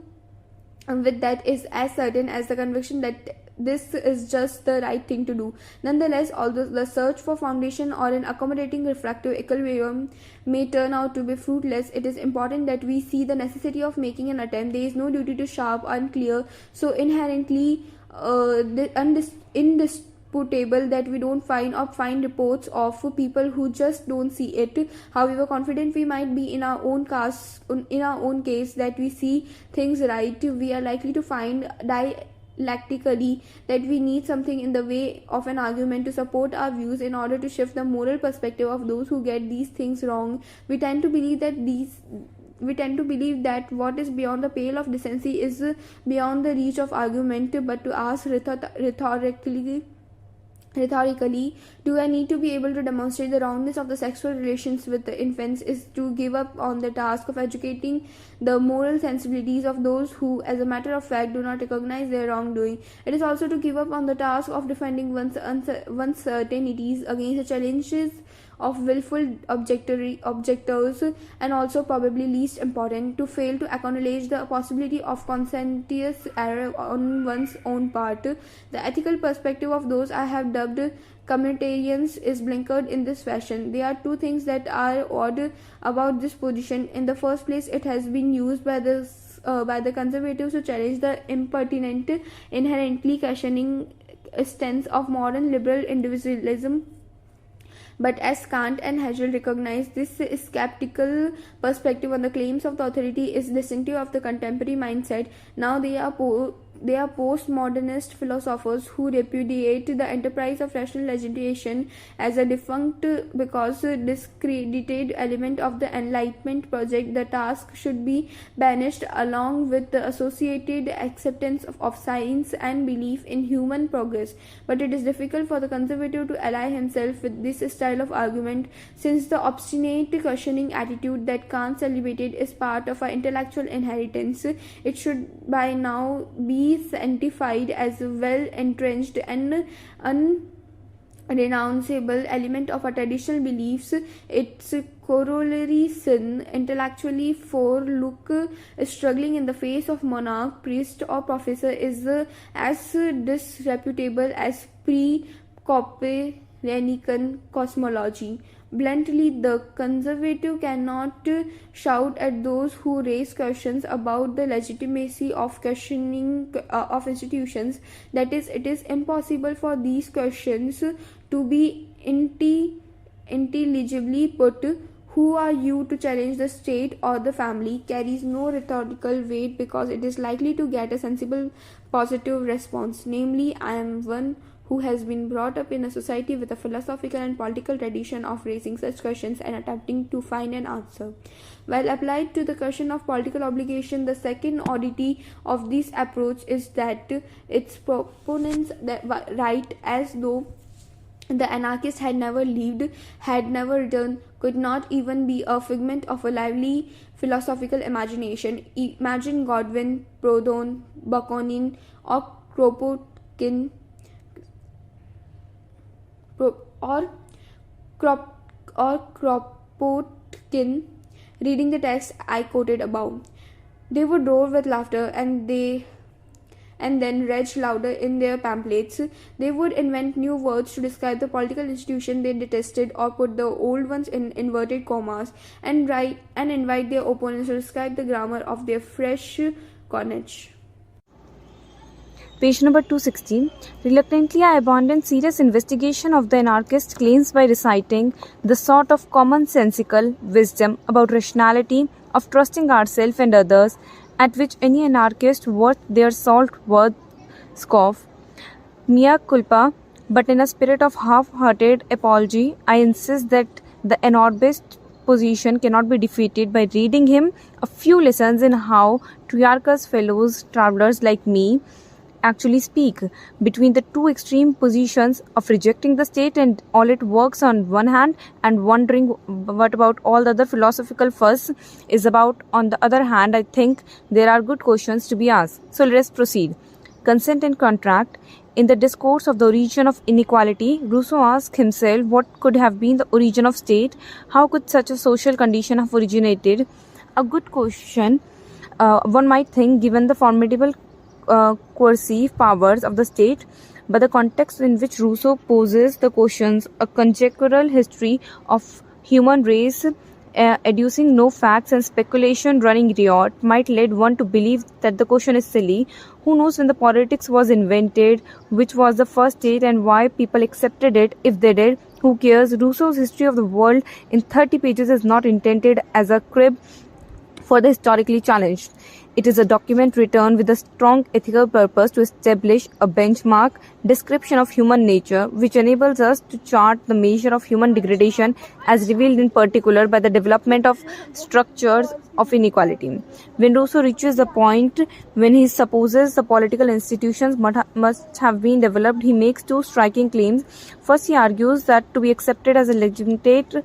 that is as certain as the conviction that this is just the right thing to do. Nonetheless, although the search for foundation or an accommodating refractive equilibrium may turn out to be fruitless, it is important that we see the necessity of making an attempt. There is no duty to sharp, unclear, so inherently indisputable that we don't find reports of people who just don't see it. However confident we might be in our own case that we see things right, we are likely to find dialectically that we need something in the way of an argument to support our views in order to shift the moral perspective of those who get these things wrong. We tend to believe that what is beyond the pale of decency is beyond the reach of argument, but to ask rhetorically, do I need to be able to demonstrate the wrongness of the sexual relations with the infants is to give up on the task of educating the moral sensibilities of those who, as a matter of fact, do not recognize their wrongdoing. It is also to give up on the task of defending one's certainties against the challenges of willful objectors, and also, probably least important, to fail to acknowledge the possibility of conscientious error on one's own part. The ethical perspective of those I have dubbed communitarians is blinkered in this fashion. There are two things that are odd about this position. In the first place, it has been used by the conservatives to challenge the impertinent, inherently questioning stance of modern liberal individualism. But as Kant and Hegel recognize, this skeptical perspective on the claims of the authority is distinctive of the contemporary mindset. Now they are postmodernist philosophers who repudiate the enterprise of rational legislation as a defunct because discredited element of the Enlightenment project. The task should be banished along with the associated acceptance of science and belief in human progress. But it is difficult for the conservative to ally himself with this style of argument, since the obstinate questioning attitude that Kant celebrated is part of our intellectual inheritance. It should by now be sanctified as a well-entrenched and unrenounceable element of our traditional beliefs. Its corollary, sin, intellectually look struggling in the face of monarch, priest, or professor, is as disreputable as pre-Copernican cosmology. Bluntly, the conservative cannot shout at those who raise questions about the legitimacy of questioning of institutions. That is, it is impossible for these questions to be intelligibly put. Who are you to challenge the state or the family? Carries no rhetorical weight because it is likely to get a sensible positive response, namely, I am one who has been brought up in a society with a philosophical and political tradition of raising such questions and attempting to find an answer. While applied to the question of political obligation, the second oddity of this approach is that its proponents write as though the anarchist had never lived, had never written, could not even be a figment of a lively philosophical imagination. Imagine Godwin, Proudhon, Bakunin, or Kropotkin, or Kropotkin reading the text I quoted above. They would roar with laughter and then rage louder in their pamphlets. They would invent new words to describe the political institution they detested or put the old ones in inverted commas and invite their opponents to describe the grammar of their fresh coinage. Page number 260. Reluctantly, I abandoned serious investigation of the anarchist claims by reciting the sort of commonsensical wisdom about rationality of trusting ourselves and others at which any anarchist worth their salt would scoff. Mea culpa, but in a spirit of half-hearted apology, I insist that the anarchist position cannot be defeated by reading him a few lessons in how Triarchus fellows travelers like me actually speak, between the two extreme positions of rejecting the state and all it works on one hand and wondering what about all the other philosophical fuss is about on the other hand. I think there are good questions to be asked. So let us proceed. Consent and contract. In the discourse of the origin of inequality, Rousseau asked himself what could have been the origin of state. How could such a social condition have originated? A good question, one might think, given the formidable coercive powers of the state, but the context in which Rousseau poses the questions, a conjectural history of human race, adducing no facts and speculation running riot, might lead one to believe that the question is silly. Who knows when the politics was invented, which was the first state, and why people accepted it if they did? Who cares? Rousseau's History of the World in 30 pages is not intended as a crib for the historically challenged. It is a document written with a strong ethical purpose to establish a benchmark description of human nature, which enables us to chart the measure of human degradation as revealed in particular by the development of structures of inequality. When Rousseau reaches the point when he supposes the political institutions must have been developed, he makes two striking claims. First, he argues that to be accepted as a legitimate,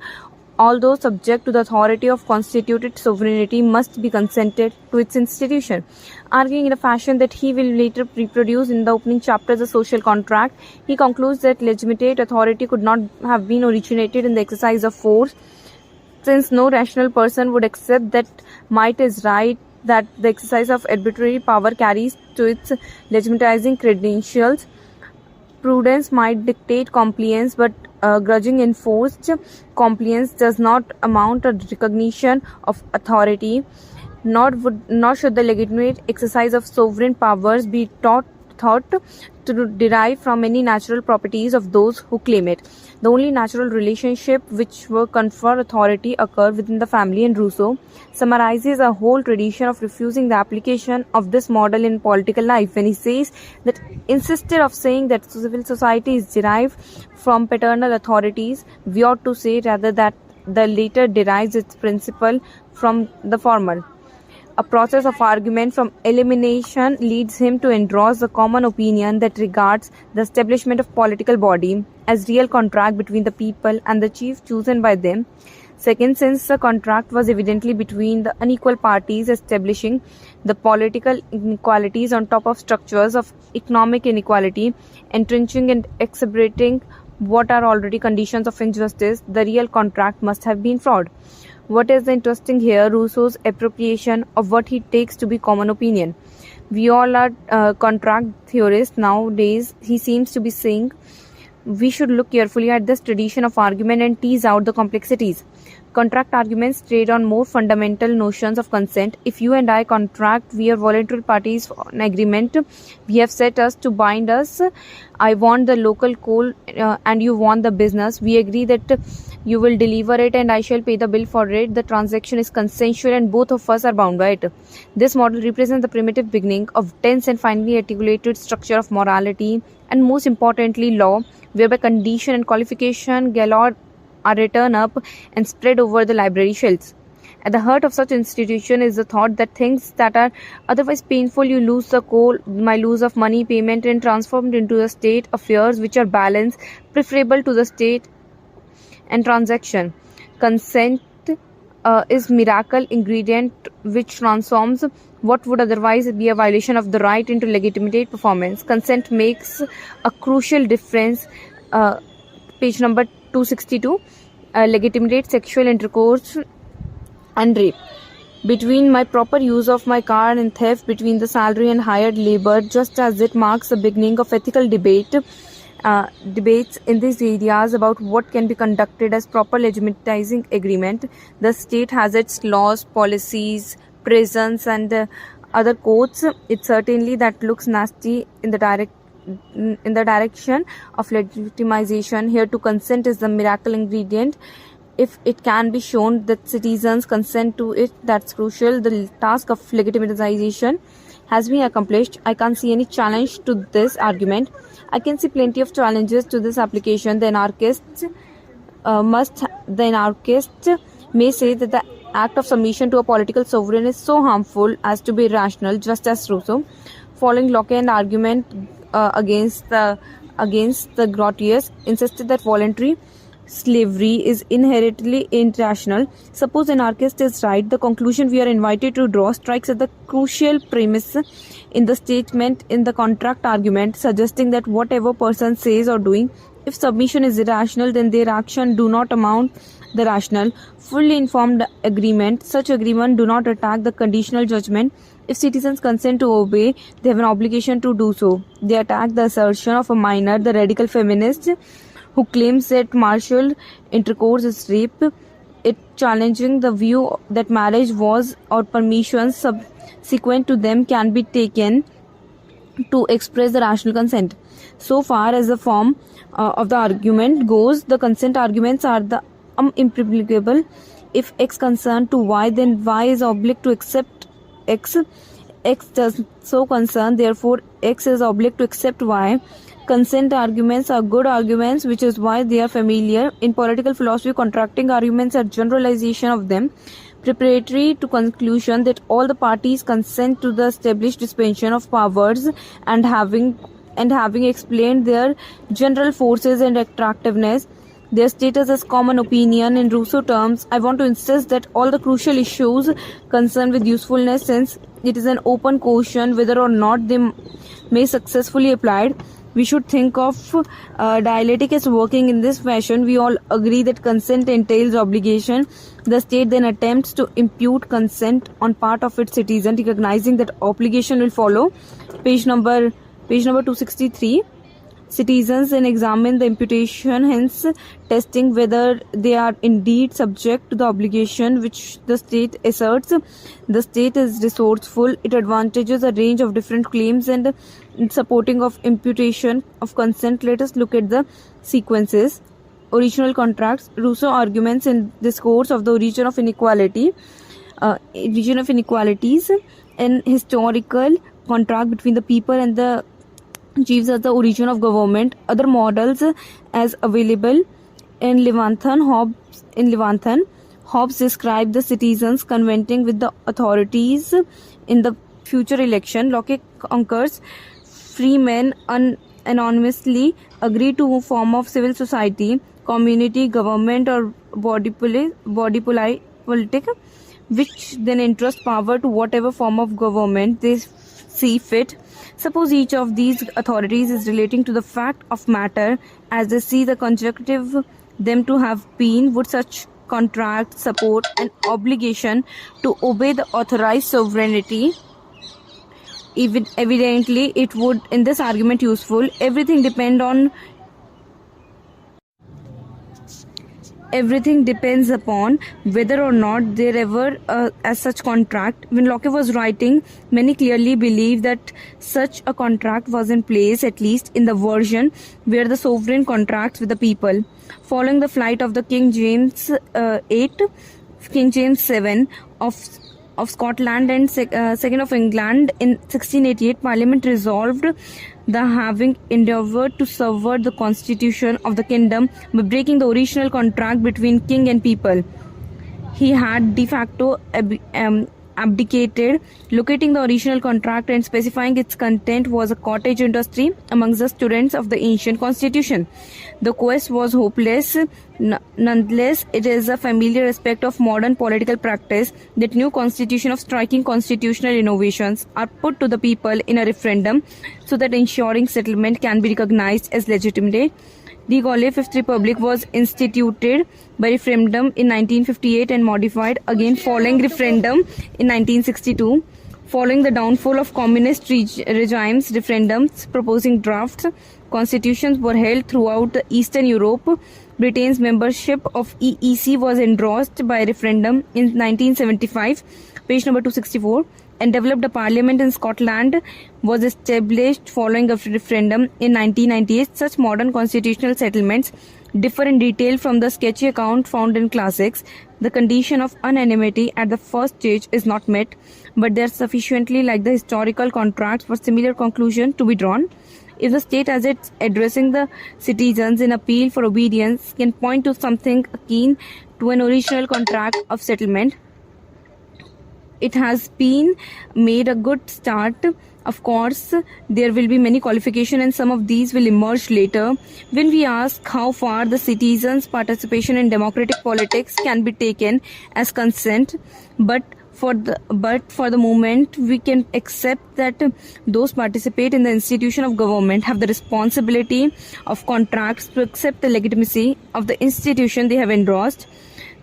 although subject to the authority of constituted sovereignty, must be consented to its institution. Arguing in a fashion that he will later reproduce in the opening chapter, The Social Contract, he concludes that legitimate authority could not have been originated in the exercise of force, since no rational person would accept that might is right, that the exercise of arbitrary power carries to its legitimizing credentials. Prudence might dictate compliance, but grudging enforced compliance does not amount to recognition of authority, nor should the legitimate exercise of sovereign powers be thought to derive from any natural properties of those who claim it. The only natural relationship which will confer authority occur within the family, and Rousseau summarizes a whole tradition of refusing the application of this model in political life when he says that instead of saying that civil society is derived from paternal authorities, we ought to say rather that the latter derives its principle from the former. A process of argument from elimination leads him to endorse the common opinion that regards the establishment of political body as real contract between the people and the chief chosen by them. Second, since the contract was evidently between the unequal parties, establishing the political inequalities on top of structures of economic inequality, entrenching and exacerbating what are already conditions of injustice, the real contract must have been fraud. What is interesting here? Rousseau's appropriation of what he takes to be common opinion. We all are contract theorists nowadays. He seems to be saying we should look carefully at this tradition of argument and tease out the complexities. Contract arguments trade on more fundamental notions of consent. If you and I contract, we are voluntary parties for an agreement. We have set us to bind us. I want the local coal and you want the business. We agree that You will deliver it and I shall pay the bill for it. The transaction is consensual and both of us are bound by it. This model represents the primitive beginning of dense and finely articulated structure of morality and most importantly law, whereby condition and qualification galore are written up and spread over the library shelves. At the heart of such institution is the thought that things that are otherwise painful, you lose the coal, my lose of money, payment, and transformed into the state affairs which are balanced, preferable to the state and transaction. Consent is miracle ingredient which transforms what would otherwise be a violation of the right into legitimate performance. Consent makes a crucial difference. Page number 262. Legitimate sexual intercourse and rape. Between my proper use of my car and theft, between the salary and hired labor, just as it marks the beginning of ethical debates in these areas about what can be conducted as proper legitimizing agreement. The state has its laws, policies, prisons, and other courts. It certainly that looks nasty in the direction of legitimization. Here, to consent is the miracle ingredient. If it can be shown that citizens consent to it, that's crucial. The task of legitimization has been accomplished. I can't see any challenge to this argument. I can see plenty of challenges to this application. The anarchist may say that the act of submission to a political sovereign is so harmful as to be irrational, just as Rousseau, following Locke and argument against the Grotius, insisted that voluntary slavery is inherently irrational. Suppose anarchist is right, the conclusion we are invited to draw strikes at the crucial premise in the statement in the contract argument, suggesting that whatever person says or doing, if submission is irrational, then their action do not amount the rational, fully informed agreement. Such agreement do not attack the conditional judgment. If citizens consent to obey, they have an obligation to do so. They attack the assertion of a minor, the radical feminist, who claims that martial intercourse is rape, it challenging the view that marriage was or permissions subsequent to them can be taken to express the rational consent. So far as the form of the argument goes, the consent arguments are the impracticable. If X concerned to Y, then Y is obliged to accept X. X does so concern, therefore X is obliged to accept Y. Consent arguments are good arguments, which is why they are familiar. In political philosophy, contracting arguments are generalization of them, preparatory to conclusion that all the parties consent to the established dispensation of powers, and having explained their general forces and attractiveness, their status as common opinion. In Rousseau terms, I want to insist that all the crucial issues concerned with usefulness, since it is an open question whether or not they may successfully applied. We should think of dialectic as working in this fashion. We all agree that consent entails obligation. The state then attempts to impute consent on part of its citizen, recognizing that obligation will follow. Page number 263. Citizens then examine the imputation, hence testing whether they are indeed subject to the obligation which the state asserts. The state is resourceful. It advantages a range of different claims and supporting of imputation of consent. Let us look at the sequences. Original contracts. Rousseau arguments in discourse of the origin of inequalities, an historical contract between the people and the chiefs as the origin of government. Other models as available in Leviathan. Hobbes described the citizens conventing with the authorities in the future election. Locke concurs. Free men anonymously agree to a form of civil society, community government, or body politic, which then entrust power to whatever form of government they see fit. Suppose each of these authorities is relating to the fact of matter as they see the conjunctive them to have been. Would such contract support an obligation to obey the authorized sovereignty? Evidently it would. In this argument useful, everything depends on Everything depends upon whether or not there ever as such contract. When Locke was writing, many clearly believe that such a contract was in place, at least in the version where the sovereign contracts with the people. Following the flight of the King James King James VII of Scotland and Second of England in 1688, Parliament resolved the having endeavoured to subvert the constitution of the kingdom by breaking the original contract between king and people. He had de facto abdicated. Locating the original contract and specifying its content was a cottage industry amongst the students of the ancient constitution. The quest was hopeless. Nonetheless, it is a familiar aspect of modern political practice that new constitution of striking constitutional innovations are put to the people in a referendum so that ensuring settlement can be recognized as legitimate. The Gaulle Fifth Republic was instituted by referendum in 1958 and modified again following referendum in 1962. Following the downfall of communist regimes, referendums proposing drafts constitutions were held throughout Eastern Europe. Britain's membership of EEC was endorsed by referendum in 1975, page number 264, and developed a parliament in Scotland was established following a referendum in 1998. Such modern constitutional settlements differ in detail from the sketchy account found in classics. The condition of unanimity at the first stage is not met, but they are sufficiently like the historical contracts for similar conclusion to be drawn. If the state as it's addressing the citizens in appeal for obedience can point to something akin to an original contract of settlement, it has been made a good start. Of course, there will be many qualifications and some of these will emerge later. When we ask how far the citizens' participation in democratic politics can be taken as consent, but for the moment we can accept that those participate in the institution of government have the responsibility of contracts to accept the legitimacy of the institution they have endorsed.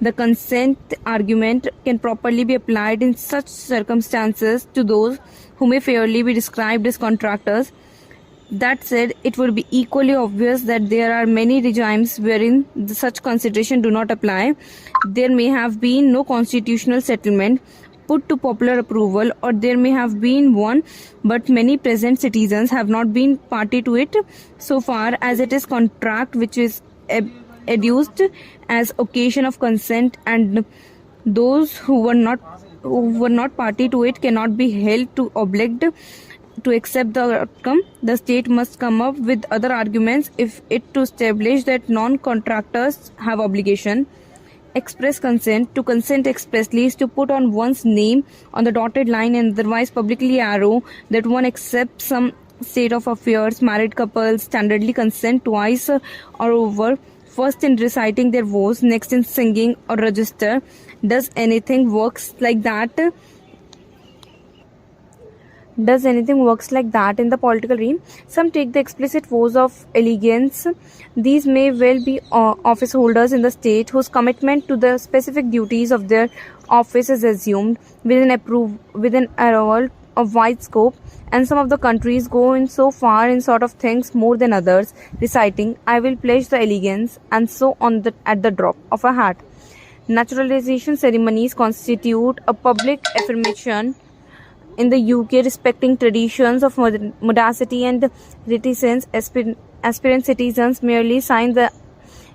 The consent argument can properly be applied in such circumstances to those who may fairly be described as contractors. That said, it would be equally obvious that there are many regimes wherein such consideration do not apply. There may have been no constitutional settlement put to popular approval, or there may have been one, but many present citizens have not been party to it so far as it is contract which is adduced as occasion of consent, and those who were not party to it cannot be held to obliged to accept the outcome. The state must come up with other arguments if it to establish that non-contractors have obligation. Express consent. To consent expressly is to put on one's name on the dotted line and otherwise publicly arrow that one accepts some state of affairs. Married couples standardly consent twice or over, first in reciting their vows, next in singing or register. Does anything works like that? Does anything works like that in the political realm? Some take the explicit vows of allegiance. These may well be office holders in the state whose commitment to the specific duties of their office is assumed within a of wide scope, and some of the countries go in so far in sort of things more than others, reciting, "I will pledge the allegiance," and so on at the drop of a hat. Naturalization ceremonies constitute a public affirmation in the UK respecting traditions of modacity and reticence. Aspirant citizens merely sign the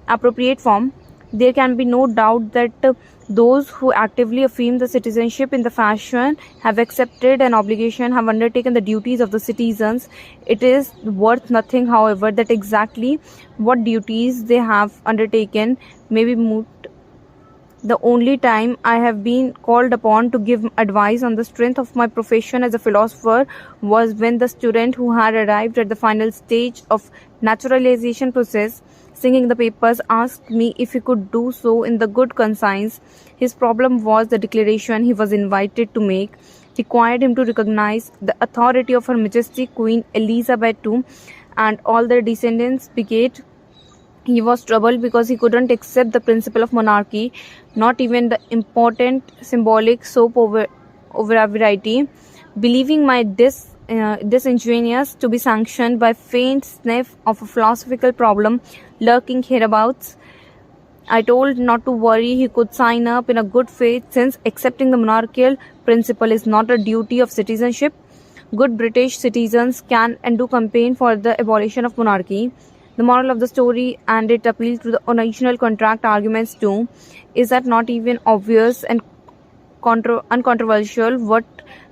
appropriate form. There can be no doubt that those who actively affirm the citizenship in the fashion have accepted an obligation, have undertaken the duties of the citizens. It is worth nothing, however, that exactly what duties they have undertaken may be moot. The only time I have been called upon to give advice on the strength of my profession as a philosopher was when the student who had arrived at the final stage of naturalization process, singing the papers, asked me if he could do so in the good conscience. His problem was the declaration he was invited to make required him to recognize the authority of Her Majesty Queen Elizabeth II and all their descendants begat. He was troubled because he couldn't accept the principle of monarchy, not even the important symbolic soap over variety, believing my disingenuous to be sanctioned by faint sniff of a philosophical problem lurking hereabouts. I told not to worry, he could sign up in a good faith since accepting the monarchical principle is not a duty of citizenship. Good British citizens can and do campaign for the abolition of monarchy. The moral of the story, and it appeals to the original contract arguments too, is that not even obvious and uncontroversial what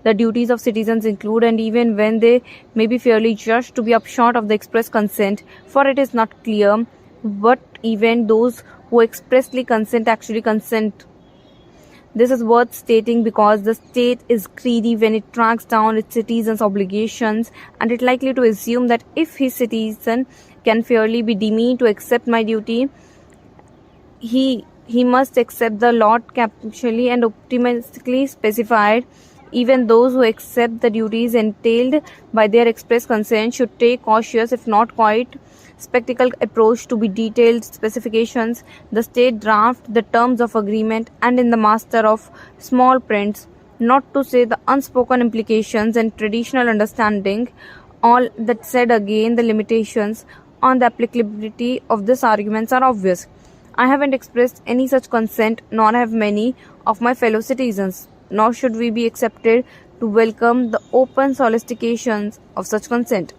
the duties of citizens include, and even when they may be fairly judged to be upshot of the express consent, for it is not clear what even those who expressly consent actually consent. This is worth stating because the state is greedy when it tracks down its citizens' obligations, and it likely to assume that if his citizen can fairly be deemed to accept my duty, he must accept the lot capitally and optimistically specified. Even those who accept the duties entailed by their express consent should take cautious, if not quite spectacle approach to be detailed specifications. The state draft the terms of agreement and in the master of small prints, not to say the unspoken implications and traditional understanding. All that said, again, the limitations on the applicability of these arguments are obvious. I haven't expressed any such consent, nor have many of my fellow citizens, nor should we be accepted to welcome the open solicitations of such consent.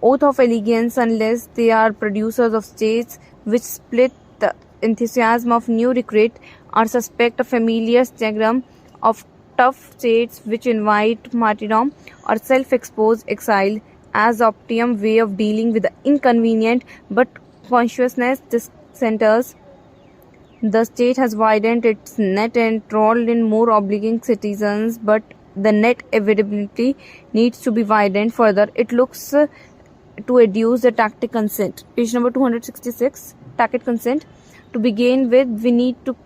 Oath of allegiance, unless they are producers of states which split the enthusiasm of new recruit, are suspect of familiar stratagem of tough states which invite martyrdom or self-exposed exile as the optimum way of dealing with the inconvenient but conscientious dissenters. The state has widened its net and enrolled in more obliging citizens, but the net availability needs to be widened further. It looks to adduce the tacit consent. Page number 266, tacit consent. To begin with, we need to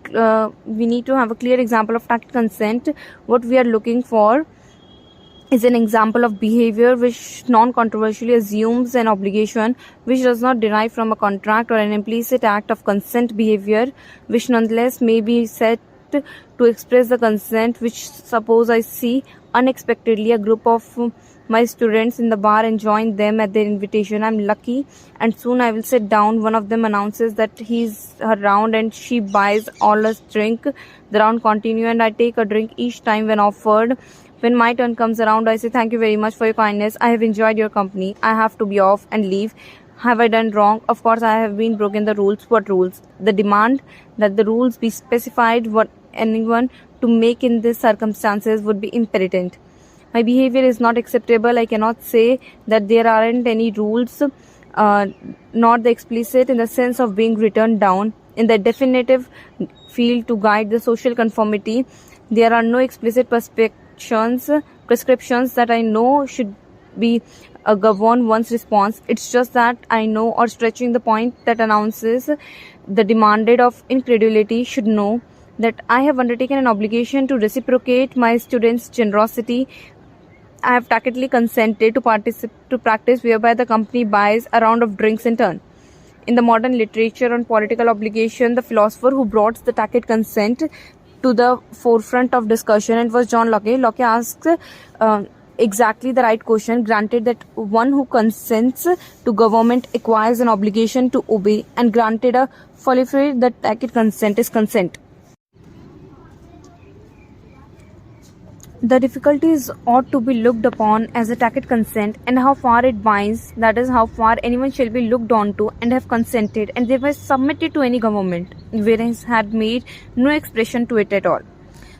have a clear example of tacit consent. What we are looking for is an example of behavior which non-controversially assumes an obligation which does not derive from a contract, or an implicit act of consent behavior which nonetheless may be said to express the consent. Which, suppose I see unexpectedly a group of my students in the bar and join them at their invitation. I'm lucky and soon I will sit down. One of them announces that he's her round and she buys all us drink. The round continue and I take a drink each time when offered. When my turn comes around, I say, thank you very much for your kindness. I have enjoyed your company. I have to be off and leave. Have I done wrong? Of course, I have been broken the rules. What rules? The demand that the rules be specified what anyone to make in these circumstances would be imperative. My behavior is not acceptable. I cannot say that there aren't any rules, not the explicit in the sense of being written down in the definitive field to guide the social conformity. There are no explicit prescriptions that I know should be govern one's response. It's just that I know, or stretching the point that announces the demanded of incredulity should know, that I have undertaken an obligation to reciprocate my students' generosity. I have tacitly consented to practice whereby the company buys a round of drinks in turn. In the modern literature on political obligation, the philosopher who brought the tacit consent to the forefront of discussion, it was John Locke. Locke asked exactly the right question. Granted that one who consents to government acquires an obligation to obey, and granted a fallified that tacit consent is consent. The difficulties ought to be looked upon as a tacit consent, and how far it binds, that is, how far anyone shall be looked on to and have consented, and thereby submitted to any government, whereas had made no expression to it at all.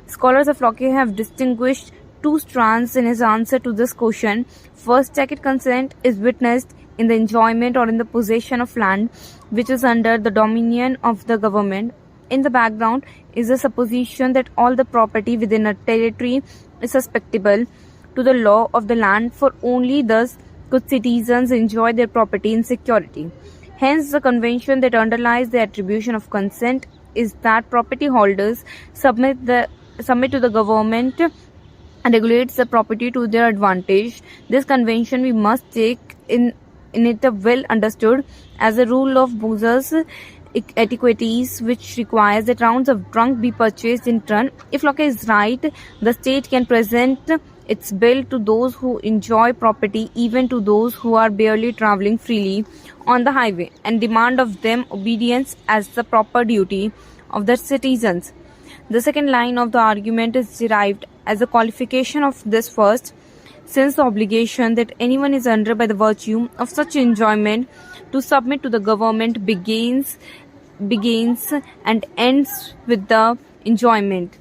Scholars of Locke have distinguished two strands in his answer to this question. First, tacit consent is witnessed in the enjoyment or in the possession of land which is under the dominion of the government. In the background is the supposition that all the property within a territory is susceptible to the law of the land, for only thus could citizens enjoy their property in security. Hence, the convention that underlies the attribution of consent is that property holders submit to the government and regulates the property to their advantage. This convention we must take in it well understood as a rule of Booza's etiquettes, which requires that rounds of drunk be purchased in turn. If Locke is right, the state can present It's built to those who enjoy property, even to those who are barely traveling freely on the highway, and demand of them obedience as the proper duty of the citizens. The second line of the argument is derived as a qualification of this first, since the obligation that anyone is under by the virtue of such enjoyment to submit to the government begins and ends with the enjoyment.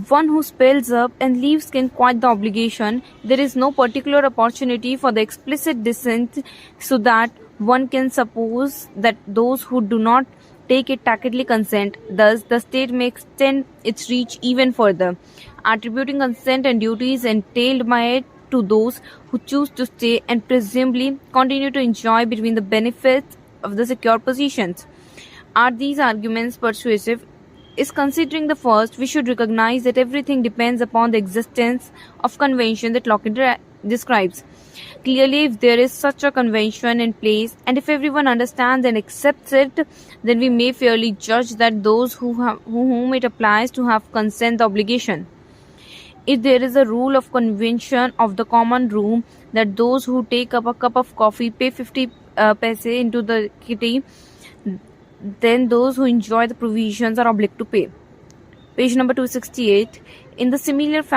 One who spells up and leaves can quit the obligation. There is no particular opportunity for the explicit dissent, so that one can suppose that those who do not take it tacitly consent. Thus, the state may extend its reach even further, attributing consent and duties entailed by it to those who choose to stay and presumably continue to enjoy between the benefits of the secure positions. Are these arguments persuasive? Is considering the first, we should recognize that everything depends upon the existence of convention that Locke describes. Clearly, if there is such a convention in place, and if everyone understands and accepts it, then we may fairly judge that those whom it applies to have consent the obligation. If there is a rule of convention of the common room that those who take up a cup of coffee pay 50 paise into the kitty, then those who enjoy the provisions are obliged to pay. Page number 268. In the similar